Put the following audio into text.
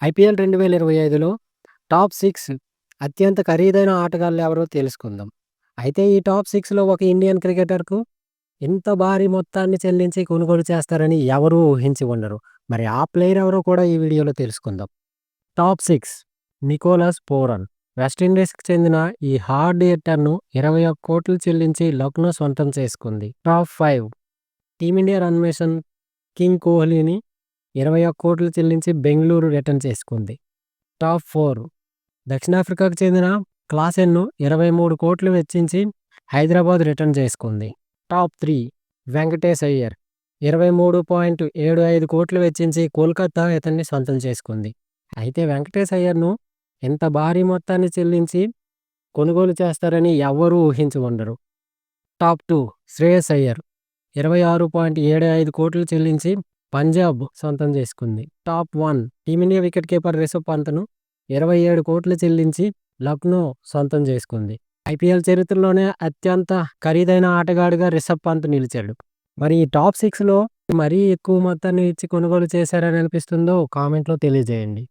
IPL 2025లో top 6 అత్యంత ఖరీదైన ఆటగాళ్ళు ఎవరో తెలుసుకుందాం. అయితే ఈ టాప్ 6లో ఒక ఇండియన్ క్రికెటర్‌కు ఇంత భారీ మొత్తాన్ని చెల్లించి కొనుగోలు చేస్తారని ఎవరూ ఊహించి ఉండరు. మరి ఆ ప్లేయర్ ఎవరో కూడా ఈ వీడియోలో తెలుసుకుందాం. Top 6 Nicholas Pooran. వెస్టిండీస్‌కి చెందిన ఈ హార్డ్ హిట్టర్‌ను 21,00,00,000 చెల్లించి లక్నో సొంతం చేసుకుంది. టాప్ 5 టీమిండియా రన్‌మేషన్ కింగ్ కోహ్లీని 21,00,00,000 చెల్లించి బెంగుళూరు రిటర్న్ చేసుకుంది. టాప్ 4 దక్షిణాఫ్రికాకు చెందిన క్లాసెన్‌ను 23,00,00,000 వెచ్చించి హైదరాబాద్ రిటర్న్ చేసుకుంది. టాప్ 3 వెంకటేష్ అయ్యర్ 23.75 వెచ్చించి కోల్కతా ఇతన్ని సొంతం చేసుకుంది. అయితే వెంకటేష్ అయ్యర్‌ను ఇంత భారీ మొత్తాన్ని చెల్లించి కొనుగోలు చేస్తారని ఎవ్వరూ ఊహించి ఉండరు. టాప్ 2 శ్రేయస్ అయ్యర్ 26.75 చెల్లించి పంజాబ్ సొంతం చేసుకుంది. Top 1 team India wicket keeper Rishabh పంత్‌ను 27,00,00,000 చెల్లించి లక్నో సొంతం చేసుకుంది. ఐపీఎల్ చరిత్రలోనే అత్యంత ఖరీదైన ఆటగాడిగా రిషబ్ పంత్ నిలిచాడు. మరి ఈ టాప్ 6లో మరీ ఎక్కువ మొత్తాన్ని ఇచ్చి కొనుగోలు చేశారని అనిపిస్తుందో కామెంట్‌లో తెలియజేయండి.